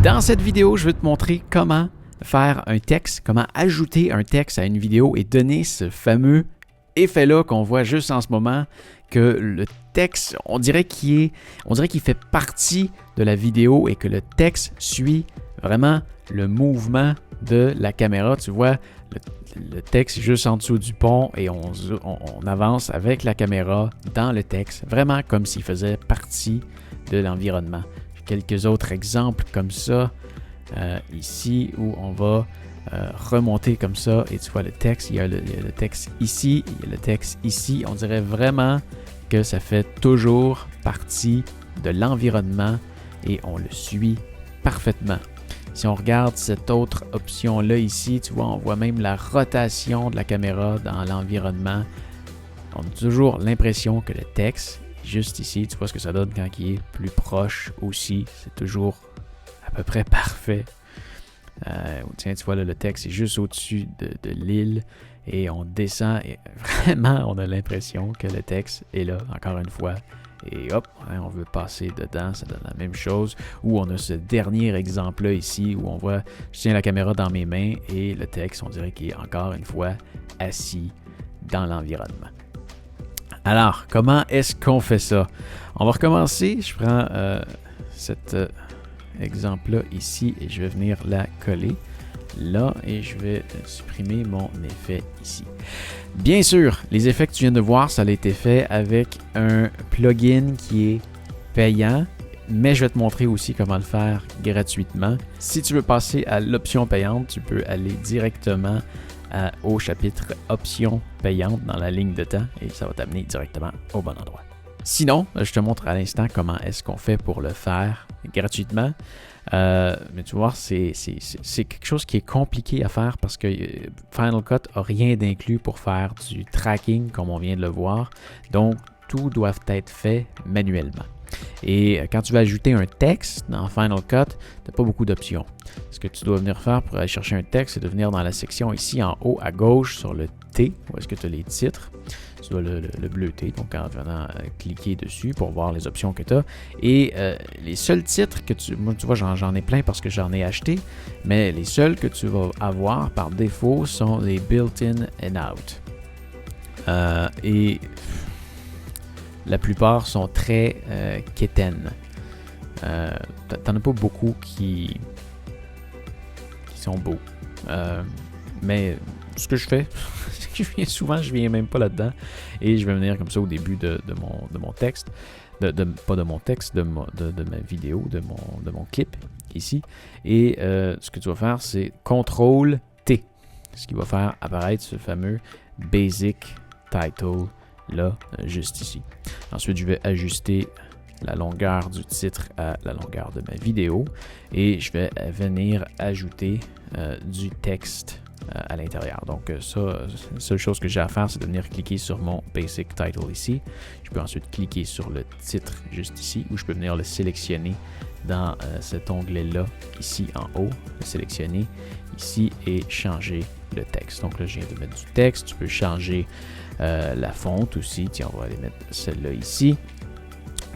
Dans cette vidéo, je vais te montrer comment faire un texte, comment ajouter un texte à une vidéo et donner ce fameux effet-là qu'on voit juste en ce moment, que le texte, on dirait qu'il fait partie de la vidéo et que le texte suit vraiment le mouvement de la caméra. Tu vois, le texte est juste en dessous du pont et on avance avec la caméra dans le texte, vraiment comme s'il faisait partie de l'environnement. Quelques autres exemples comme ça, ici où on va remonter comme ça et tu vois le texte, il y a le texte ici, il y a le texte ici. On dirait vraiment que ça fait toujours partie de l'environnement et on le suit parfaitement. Si on regarde cette autre option-là ici, tu vois, on voit même la rotation de la caméra dans l'environnement. On a toujours l'impression que le texte, juste ici, tu vois ce que ça donne quand il est plus proche aussi. C'est toujours à peu près parfait. Tiens, tu vois, là, le texte est juste au-dessus de l'île et on descend et vraiment, on a l'impression que le texte est là, encore une fois. Et hop, on veut passer dedans, ça donne la même chose. Ou on a ce dernier exemple-là ici où on voit, je tiens la caméra dans mes mains et le texte, on dirait qu'il est encore une fois assis dans l'environnement. Alors, comment est-ce qu'on fait ça? On va recommencer. Je prends cet exemple-là ici et je vais venir la coller là et je vais supprimer mon effet ici. Bien sûr, les effets que tu viens de voir, ça a été fait avec un plugin qui est payant, mais je vais te montrer aussi comment le faire gratuitement. Si tu veux passer à l'option payante, tu peux aller directement au chapitre options payantes dans la ligne de temps et ça va t'amener directement au bon endroit. Sinon, je te montre à l'instant comment est-ce qu'on fait pour le faire gratuitement. Mais tu vois, c'est quelque chose qui est compliqué à faire parce que Final Cut n'a rien d'inclus pour faire du tracking comme on vient de le voir. Donc, tout doit être fait manuellement. Et quand tu vas ajouter un texte dans Final Cut, tu n'as pas beaucoup d'options. Ce que tu dois venir faire pour aller chercher un texte, c'est de venir dans la section ici en haut à gauche sur le T, où est-ce que tu as les titres. Tu dois le bleuter, donc en venant cliquer dessus pour voir les options que tu as. Et les seuls titres que moi tu vois, j'en ai plein parce que j'en ai acheté, mais les seuls que tu vas avoir par défaut sont les built-in and out. Et la plupart sont très quétaines. T'en as pas beaucoup qui sont beaux. Mais ce que je fais, c'est que je viens même pas là-dedans et je vais venir comme ça au début de mon texte, pas de mon texte, de ma vidéo, de mon clip ici. Et ce que tu vas faire, c'est CTRL-T, ce qui va faire apparaître ce fameux Basic Title là, juste ici. Ensuite, je vais ajuster la longueur du titre à la longueur de ma vidéo et je vais venir ajouter du texte à l'intérieur. Donc ça, la seule chose que j'ai à faire, c'est de venir cliquer sur mon Basic Title ici. Je peux ensuite cliquer sur le titre juste ici ou je peux venir le sélectionner dans cet onglet-là, ici en haut, le sélectionner ici et changer le texte. Donc là, je viens de mettre du texte. Tu peux changer la fonte aussi. Tiens, on va aller mettre celle-là ici.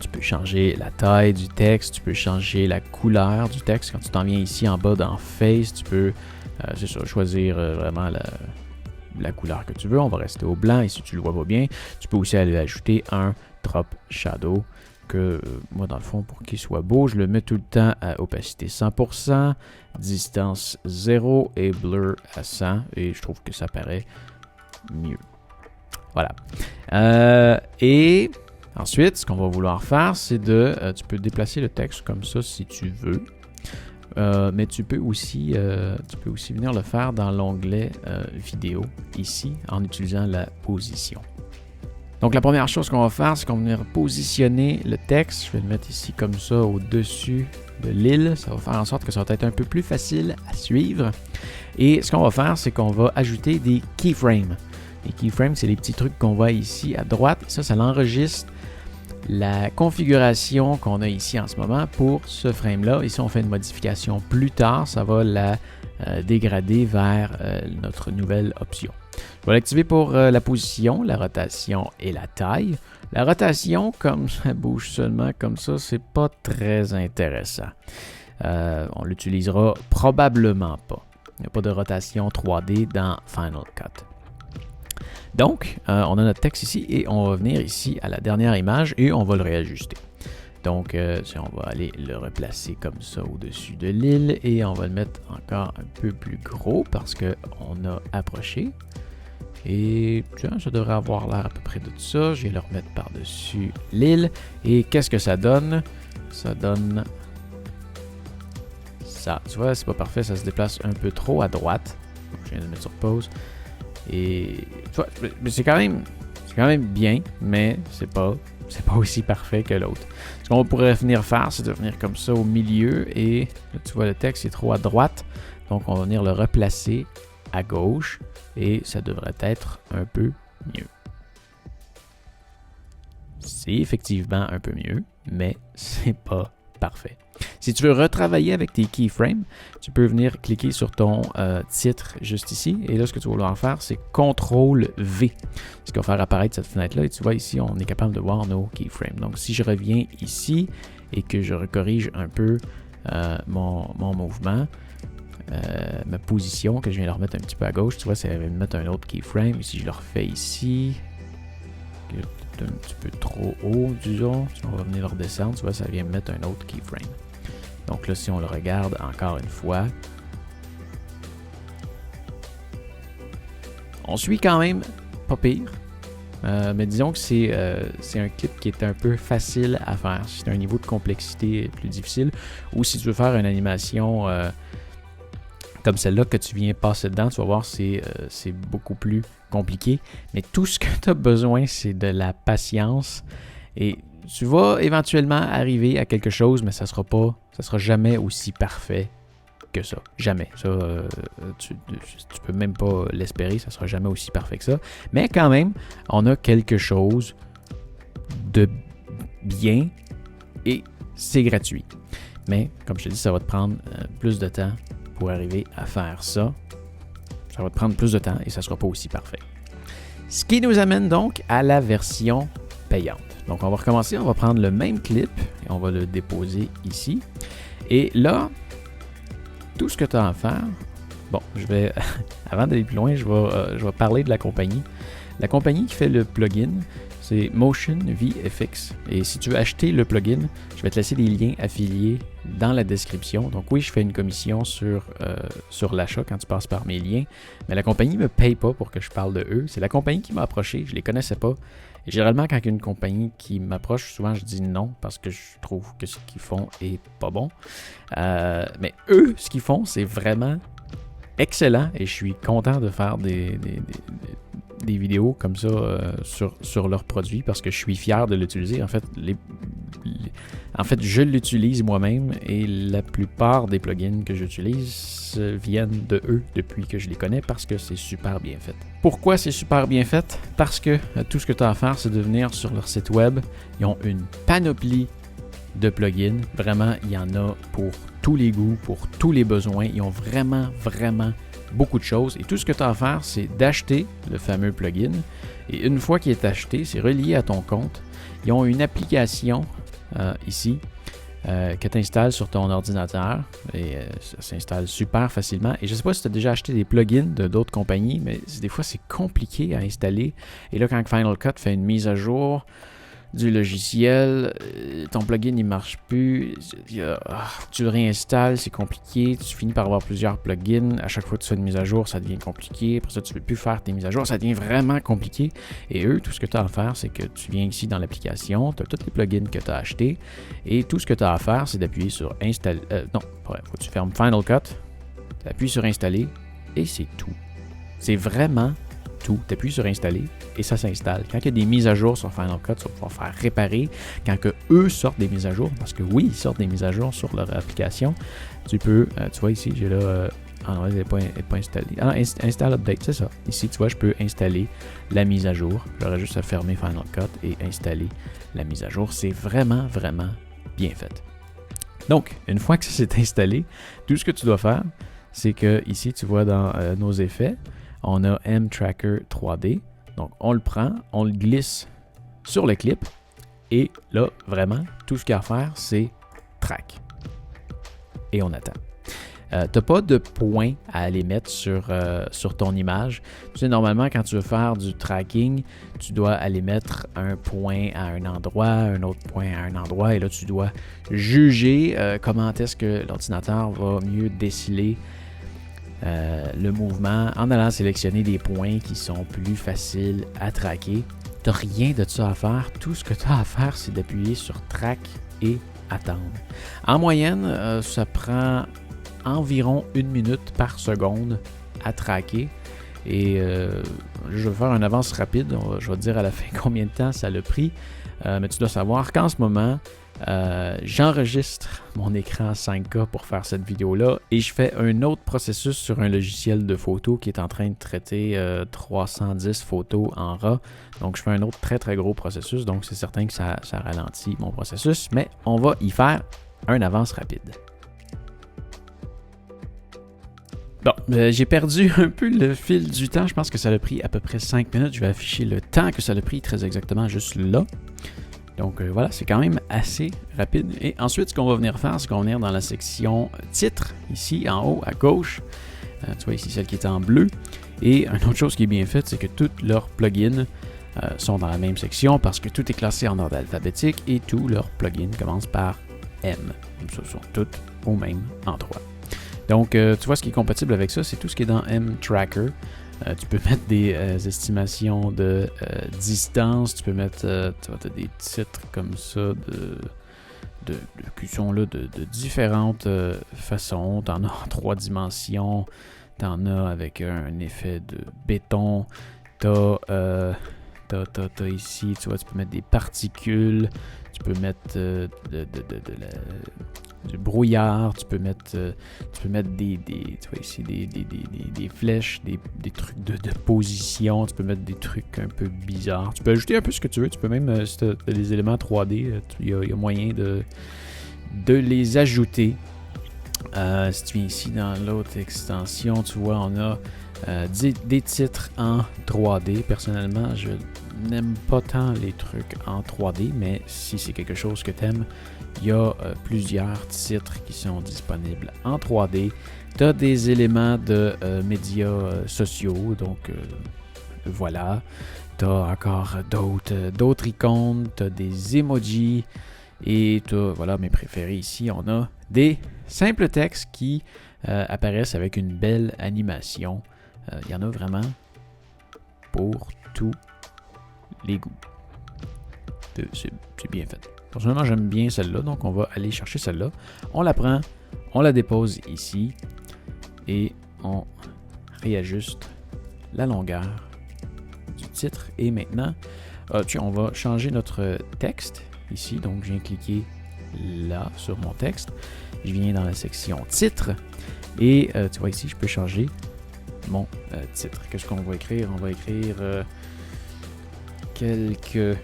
Tu peux changer la taille du texte, tu peux changer la couleur du texte. Quand tu t'en viens ici en bas dans Face, tu peux choisir vraiment la couleur que tu veux. On va rester au blanc et si tu le vois pas bien, tu peux aussi aller ajouter un Drop Shadow que moi dans le fond pour qu'il soit beau, je le mets tout le temps à opacité 100%, distance 0 et blur à 100 et je trouve que ça paraît mieux. Voilà. Et ensuite, ce qu'on va vouloir faire, c'est tu peux déplacer le texte comme ça si tu veux. Mais tu peux aussi venir le faire dans l'onglet vidéo ici en utilisant la position. Donc la première chose qu'on va faire, c'est qu'on va venir positionner le texte. Je vais le mettre ici comme ça au-dessus de l'île. Ça va faire en sorte que ça va être un peu plus facile à suivre. Et ce qu'on va faire, c'est qu'on va ajouter des keyframes. Les keyframes, c'est les petits trucs qu'on voit ici à droite. Ça l'enregistre la configuration qu'on a ici en ce moment pour ce frame-là. Ici, on fait une modification plus tard. Ça va la dégrader vers notre nouvelle option. Je vais l'activer pour la position, la rotation et la taille. La rotation, comme ça bouge seulement comme ça, c'est pas très intéressant. On l'utilisera probablement pas. Il n'y a pas de rotation 3D dans Final Cut. Donc, on a notre texte ici et on va venir ici à la dernière image et on va le réajuster. Donc, on va aller le replacer comme ça au-dessus de l'île et on va le mettre encore un peu plus gros parce qu'on a approché. Et tiens, ça devrait avoir l'air à peu près de tout ça. Je vais le remettre par-dessus l'île. Et qu'est-ce que ça donne? Ça donne ça. Tu vois, c'est pas parfait, ça se déplace un peu trop à droite. Donc, je viens de le mettre sur pause. Et tu vois, c'est quand même bien, mais c'est pas aussi parfait que l'autre. Ce qu'on pourrait venir faire, c'est de venir comme ça au milieu et là, tu vois le texte est trop à droite, donc on va venir le replacer à gauche et ça devrait être un peu mieux. C'est effectivement un peu mieux, mais c'est pas parfait. Si tu veux retravailler avec tes keyframes, tu peux venir cliquer sur ton titre juste ici. Et là, ce que tu vas vouloir faire, c'est CTRL-V. Ce qui va faire apparaître cette fenêtre-là. Et tu vois ici, on est capable de voir nos keyframes. Donc, si je reviens ici et que je recorrige un peu mon mouvement, ma position, que je viens de remettre un petit peu à gauche, tu vois, ça va me mettre un autre keyframe. Et si je le refais ici, un petit peu trop haut, disons, on va venir le redescendre, tu vois, ça vient me mettre un autre keyframe. Donc là, si on le regarde encore une fois, on suit quand même pas pire, mais disons que c'est un clip qui est un peu facile à faire. Si c'est un niveau de complexité plus difficile, ou si tu veux faire une animation comme celle-là que tu viens passer dedans, tu vas voir, c'est beaucoup plus compliqué. Mais tout ce que tu as besoin, c'est de la patience. Et tu vas éventuellement arriver à quelque chose, mais ça sera jamais aussi parfait que ça. Jamais. Ça, tu peux même pas l'espérer, ça sera jamais aussi parfait que ça. Mais quand même, on a quelque chose de bien et c'est gratuit. Mais comme je te dis, ça va te prendre plus de temps pour arriver à faire ça. Ça va te prendre plus de temps et ça ne sera pas aussi parfait. Ce qui nous amène donc à la version payante. Donc on va recommencer, on va prendre le même clip et on va le déposer ici. Et là, tout ce que tu as à faire, bon, avant d'aller plus loin, je vais parler de la compagnie. La compagnie qui fait le plugin, c'est Motion VFX. Et si tu veux acheter le plugin, je vais te laisser des liens affiliés dans la description. Donc oui, je fais une commission sur l'achat quand tu passes par mes liens, mais la compagnie ne me paye pas pour que je parle de eux. C'est la compagnie qui m'a approché, je ne les connaissais pas. Et généralement, quand il y a une compagnie qui m'approche, souvent je dis non parce que je trouve que ce qu'ils font est pas bon. Mais eux, ce qu'ils font, c'est vraiment excellent et je suis content de faire des vidéos comme ça sur leurs produits parce que je suis fier de l'utiliser. En fait, je l'utilise moi-même et la plupart des plugins que j'utilise viennent de eux depuis que je les connais parce que c'est super bien fait. Pourquoi c'est super bien fait? Parce que tout ce que tu as à faire, c'est de venir sur leur site web. Ils ont une panoplie de plugins. Vraiment, il y en a pour tous les goûts, pour tous les besoins. Ils ont vraiment beaucoup de choses. Et tout ce que tu as à faire, c'est d'acheter le fameux plugin. Et une fois qu'il est acheté, c'est relié à ton compte. Ils ont une application ici que tu installes sur ton ordinateur. Et ça s'installe super facilement. Et je ne sais pas si tu as déjà acheté des plugins de d'autres compagnies, mais des fois, c'est compliqué à installer. Et là, quand Final Cut fait une mise à jour du logiciel, ton plugin il marche plus, tu le réinstalles, c'est compliqué, tu finis par avoir plusieurs plugins, à chaque fois que tu fais une mise à jour, ça devient compliqué, après ça tu ne peux plus faire tes mises à jour, ça devient vraiment compliqué. Et eux, tout ce que tu as à faire, c'est que tu viens ici dans l'application, tu as tous les plugins que tu as achetés, et tout ce que tu as à faire, c'est d'appuyer sur installer, non, faut que tu fermes Final Cut, tu appuies sur installer, et c'est tout. C'est vraiment tout. Tu appuies sur installer et ça s'installe. Quand il y a des mises à jour sur Final Cut, tu vas pouvoir faire réparer. Quand que eux sortent des mises à jour, parce que oui, ils sortent des mises à jour sur leur application, tu peux, tu vois ici, j'ai là, non, elle n'est pas installée. Ah, install update, c'est ça. Ici, tu vois, je peux installer la mise à jour. J'aurais juste à fermer Final Cut et installer la mise à jour. C'est vraiment bien fait. Donc, une fois que ça s'est installé, tout ce que tu dois faire, c'est que ici, tu vois dans nos effets, on a M-Tracker 3D. Donc, on le prend, on le glisse sur le clip. Et là, vraiment, tout ce qu'il y a à faire, c'est track. et on attend. Tu n'as pas de point à aller mettre sur ton image. Tu sais, normalement, quand tu veux faire du tracking, tu dois aller mettre un point à un endroit, un autre point à un endroit, et là, tu dois juger comment est-ce que l'ordinateur va mieux déceler le mouvement en allant sélectionner des points qui sont plus faciles à traquer. Tu n'as rien de ça à faire. Tout ce que tu as à faire, c'est d'appuyer sur Track et attendre. En moyenne, ça prend environ 1 minute par seconde à traquer. Et je vais faire une avance rapide. Je vais te dire à la fin combien de temps ça l'a pris. Mais tu dois savoir qu'en ce moment, j'enregistre mon écran 5K pour faire cette vidéo-là et je fais un autre processus sur un logiciel de photo qui est en train de traiter 310 photos en RAW. Donc, je fais un autre très, très gros processus. Donc, c'est certain que ça ralentit mon processus, mais on va y faire un avance rapide. Bon, j'ai perdu un peu le fil du temps. Je pense que ça a pris à peu près 5 minutes. Je vais afficher le temps que ça a pris très exactement juste là. Donc voilà, c'est quand même assez rapide. Et ensuite, ce qu'on va venir faire, c'est qu'on va venir dans la section titre, ici en haut à gauche. Tu vois ici celle qui est en bleu. Et une autre chose qui est bien faite, c'est que tous leurs plugins sont dans la même section parce que tout est classé en ordre alphabétique et tous leurs plugins commencent par M. Comme ça, sont tous au même endroit. Donc, tu vois, ce qui est compatible avec ça, c'est tout ce qui est dans M-Tracker. Tu peux mettre des estimations de distance, tu peux mettre tu as des titres comme ça qui sont là de différentes façons. Tu en as en 3 dimensions, tu en as avec un effet de béton, tu as ici, tu vois, tu peux mettre des particules, tu peux mettre du brouillard, tu peux mettre tu vois ici des flèches, des trucs de position, tu peux mettre des trucs un peu bizarres. Tu peux ajouter un peu ce que tu veux, tu peux même, si tu as des éléments 3D, il y a moyen de les ajouter. Si tu viens ici dans l'autre extension, tu vois, on a des titres en 3D. Personnellement, je n'aime pas tant les trucs en 3D, mais si c'est quelque chose que tu aimes, il y a plusieurs titres qui sont disponibles en 3D. Tu as des éléments de médias sociaux, donc voilà. Tu as encore d'autres icônes, tu as des emojis et tu as, voilà, mes préférés ici, on a des simples textes qui apparaissent avec une belle animation. Il y en a vraiment pour tous les goûts. C'est bien fait. Personnellement, j'aime bien celle-là, donc on va aller chercher celle-là. On la prend, on la dépose ici et on réajuste la longueur du titre. Et maintenant, on va changer notre texte ici. Donc, je viens cliquer là sur mon texte. Je viens dans la section titre et tu vois ici, je peux changer mon titre. Qu'est-ce qu'on va écrire? On va écrire quelques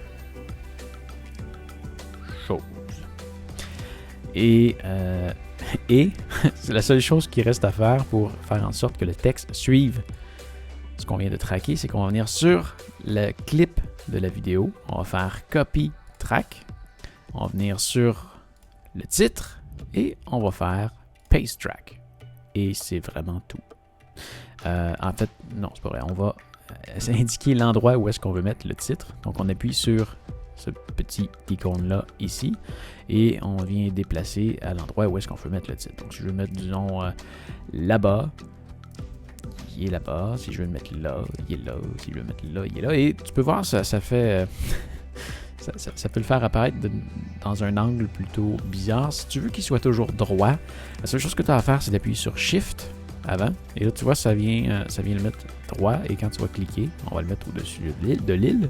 choses. Et c'est la seule chose qui reste à faire pour faire en sorte que le texte suive ce qu'on vient de tracker, c'est qu'on va venir sur le clip de la vidéo. On va faire Copy Track. On va venir sur le titre et on va faire Paste Track. Et c'est vraiment tout. En fait, non, c'est pas vrai. On va indiquer l'endroit où est-ce qu'on veut mettre le titre. Donc, on appuie sur ce petit icône-là ici et on vient déplacer à l'endroit où est-ce qu'on veut mettre le titre. Donc, si je veux mettre, disons, là-bas, il est là-bas. Si je veux le mettre là, il est là. Si je veux le mettre là, il est là. Et tu peux voir, ça fait... Ça peut le faire apparaître dans un angle plutôt bizarre. Si tu veux qu'il soit toujours droit, la seule chose que tu as à faire, c'est d'appuyer sur Shift avant. Et là, tu vois, ça vient le mettre droit. Et quand tu vas cliquer, on va le mettre au-dessus de l'île.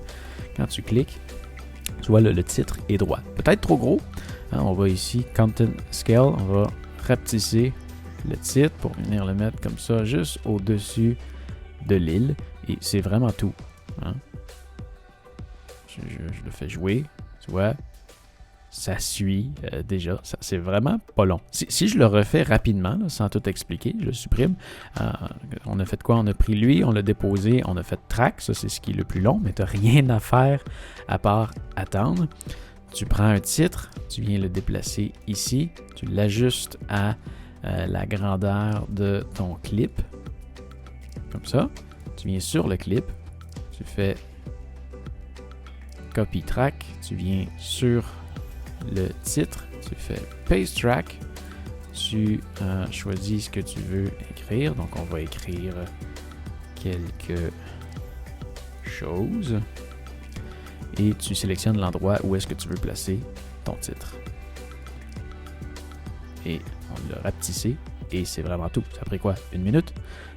Quand tu cliques, tu vois, le titre est droit. Peut-être trop gros. Hein, on va ici, Content Scale. On va rapetisser le titre pour venir le mettre comme ça, juste au-dessus de l'île. Et c'est vraiment tout. Hein. Je le fais jouer, tu vois, ça suit déjà, c'est vraiment pas long. Si je le refais rapidement, là, sans tout expliquer, je le supprime. On a fait quoi? On a pris lui, on l'a déposé, on a fait track, ça c'est ce qui est le plus long, mais tu n'as rien à faire à part attendre. Tu prends un titre, tu viens le déplacer ici, tu l'ajustes à la grandeur de ton clip. Comme ça. Tu viens sur le clip. Tu fais Copy Track. Tu viens sur le titre. Tu fais Paste Track. Tu choisis ce que tu veux écrire. Donc, on va écrire quelque chose. Et tu sélectionnes l'endroit où est-ce que tu veux placer ton titre. Et on l'a rapetissé. Et c'est vraiment tout. Ça a pris quoi? 1 minute?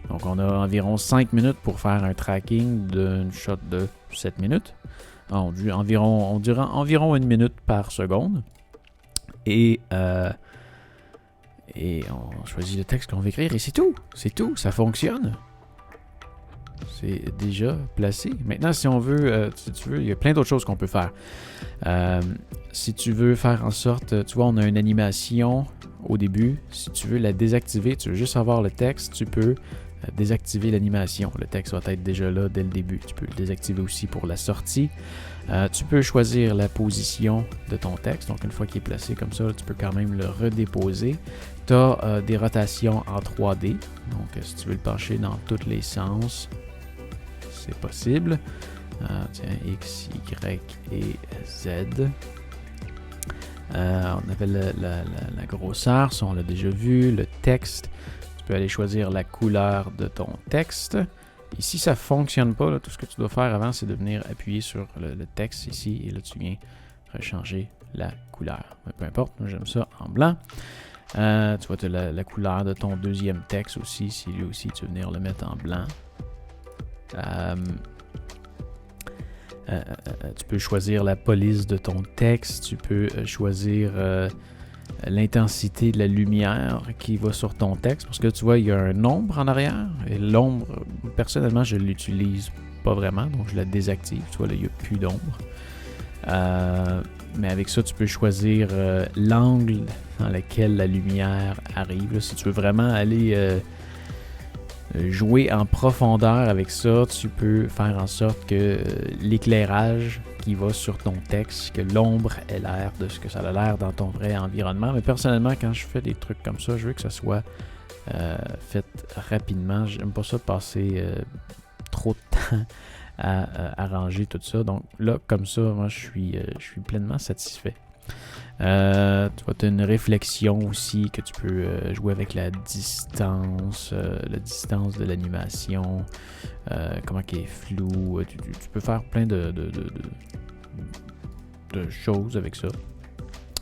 Donc, on a environ 5 minutes pour faire un tracking d'une shot de 7 minutes. On dirait environ 1 minute par seconde. Et on choisit le texte qu'on veut écrire et c'est tout. C'est tout. Ça fonctionne. C'est déjà placé. Maintenant, si on veut, si tu veux, il y a plein d'autres choses qu'on peut faire. Si tu veux faire en sorte, tu vois, on a une animation au début. Si tu veux la désactiver, tu veux juste avoir le texte, tu peux désactiver l'animation. Le texte va être déjà là dès le début. Tu peux le désactiver aussi pour la sortie. Tu peux choisir la position de ton texte. Donc, une fois qu'il est placé comme ça, tu peux quand même le redéposer. Tu as des rotations en 3D. Donc, si tu veux le pencher dans tous les sens, c'est possible. Tiens, X, Y et Z. On avait la grosseur, ça on l'a déjà vu. Le texte, tu peux aller choisir la couleur de ton texte. Ici, ça ne fonctionne pas. Là. Tout ce que tu dois faire avant, c'est de venir appuyer sur le texte ici. Et là, tu viens rechanger la couleur. Mais peu importe, moi j'aime ça en blanc. Tu vois, tu as la couleur de ton deuxième texte aussi. Si lui aussi, tu veux venir le mettre en blanc. Tu peux choisir la police de ton texte. Tu peux choisir l'intensité de la lumière qui va sur ton texte. Parce que tu vois, il y a un ombre en arrière. Et l'ombre, personnellement, je ne l'utilise pas vraiment. Donc, je la désactive. Tu vois, là, il n'y a plus d'ombre. Mais avec ça, tu peux choisir l'angle dans lequel la lumière arrive. Là, si tu veux vraiment aller jouer en profondeur avec ça, tu peux faire en sorte que l'éclairage qui va sur ton texte, que l'ombre ait l'air de ce que ça a l'air dans ton vrai environnement. Mais personnellement, quand je fais des trucs comme ça, je veux que ça soit fait rapidement. J'aime pas ça passer trop de temps à arranger tout ça. Donc là, comme ça, moi, je suis pleinement satisfait. Tu vois, tu as une réflexion aussi que tu peux jouer avec la distance de l'animation, comment qu'elle est floue. Tu peux faire plein de choses avec ça.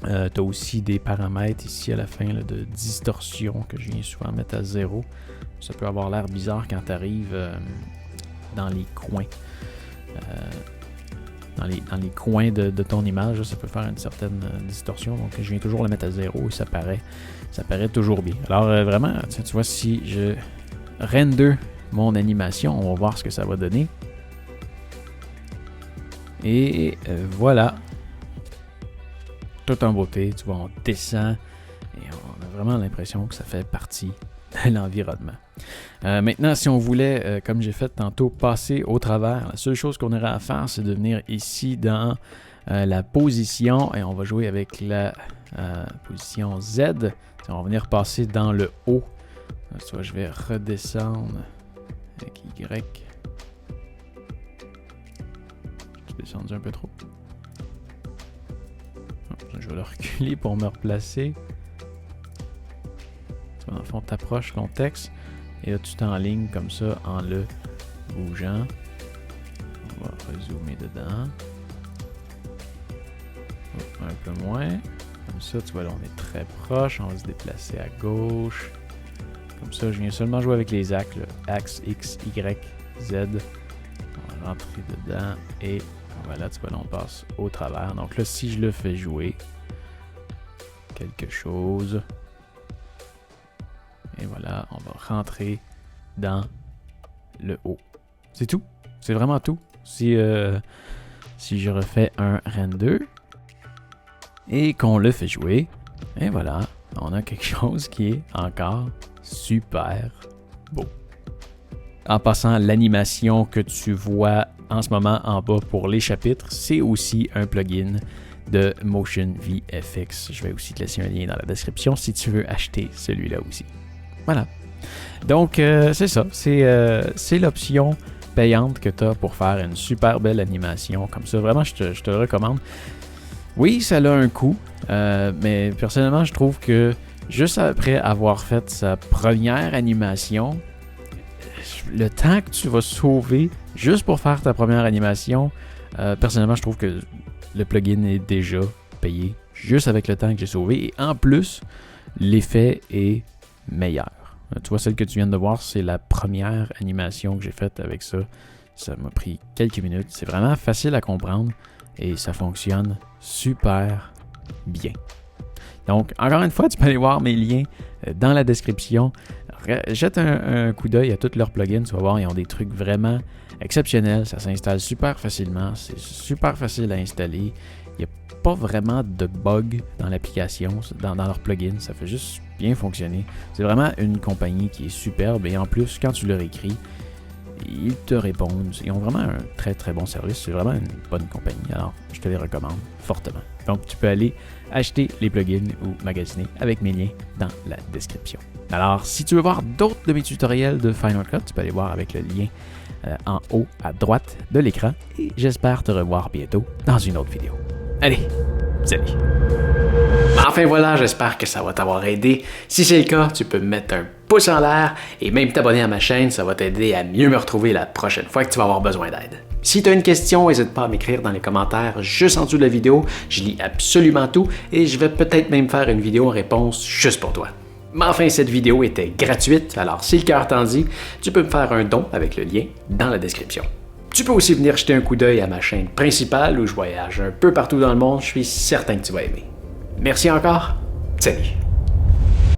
Tu as aussi des paramètres ici à la fin là, de distorsion que je viens souvent mettre à 0. Ça peut avoir l'air bizarre quand tu arrives dans les coins. Dans les coins de ton image, là, ça peut faire une certaine distorsion. Donc, je viens toujours le mettre à 0 et ça paraît toujours bien. Alors, vraiment, tu vois, si je render mon animation, on va voir ce que ça va donner. Et voilà. Tout en beauté. Tu vois, on descend et on a vraiment l'impression que ça fait partie de l'environnement. Maintenant, si on voulait, comme j'ai fait tantôt, passer au travers, la seule chose qu'on aurait à faire, c'est de venir ici dans la position et on va jouer avec la position Z. On va venir passer dans le haut. Tu vois, je vais redescendre avec Y. Je suis descendu un peu trop. Je vais le reculer pour me replacer. Dans le fond, tu approches ton texte et là, tu t'enlignes comme ça en le bougeant. On va rezoomer dedans. Un peu moins. Comme ça, tu vois, là, on est très proche. On va se déplacer à gauche. Comme ça, je viens seulement jouer avec les axes. Axe X, Y, Z. On va rentrer dedans et voilà, tu vois, là, on passe au travers. Donc là, si je le fais jouer quelque chose... Et voilà, on va rentrer dans le haut. C'est tout. C'est vraiment tout. Si je refais un render et qu'on le fait jouer, et voilà, on a quelque chose qui est encore super beau. En passant, l'animation que tu vois en ce moment en bas pour les chapitres, c'est aussi un plugin de Motion VFX. Je vais aussi te laisser un lien dans la description si tu veux acheter celui-là aussi. Voilà. Donc, c'est ça. C'est l'option payante que tu as pour faire une super belle animation. Comme ça, vraiment, je te le recommande. Oui, ça a un coût, mais personnellement, je trouve que juste après avoir fait sa première animation, le temps que tu vas sauver juste pour faire ta première animation, personnellement, je trouve que le plugin est déjà payé juste avec le temps que j'ai sauvé. Et en plus, l'effet est meilleur. Tu vois, celle que tu viens de voir, c'est la première animation que j'ai faite avec ça. Ça m'a pris quelques minutes. C'est vraiment facile à comprendre et ça fonctionne super bien. Donc, encore une fois, tu peux aller voir mes liens dans la description. Jette un coup d'œil à tous leurs plugins. Tu vas voir, ils ont des trucs vraiment exceptionnels. Ça s'installe super facilement. C'est super facile à installer. Il n'y a pas vraiment de bug dans l'application, dans leurs plugins. Ça fait juste bien fonctionner. C'est vraiment une compagnie qui est superbe. Et en plus, quand tu leur écris, ils te répondent. Ils ont vraiment un très très bon service. C'est vraiment une bonne compagnie. Alors, je te les recommande fortement. Donc, tu peux aller acheter les plugins ou magasiner avec mes liens dans la description. Alors, si tu veux voir d'autres de mes tutoriels de Final Cut, tu peux aller voir avec le lien en haut à droite de l'écran. Et j'espère te revoir bientôt dans une autre vidéo. Allez, salut! Enfin voilà, j'espère que ça va t'avoir aidé. Si c'est le cas, tu peux me mettre un pouce en l'air et même t'abonner à ma chaîne, ça va t'aider à mieux me retrouver la prochaine fois que tu vas avoir besoin d'aide. Si tu as une question, n'hésite pas à m'écrire dans les commentaires juste en dessous de la vidéo. Je lis absolument tout et je vais peut-être même faire une vidéo en réponse juste pour toi. Mais enfin, cette vidéo était gratuite, alors si le cœur t'en dit, tu peux me faire un don avec le lien dans la description. Tu peux aussi venir jeter un coup d'œil à ma chaîne principale où je voyage un peu partout dans le monde, je suis certain que tu vas aimer. Merci encore, salut!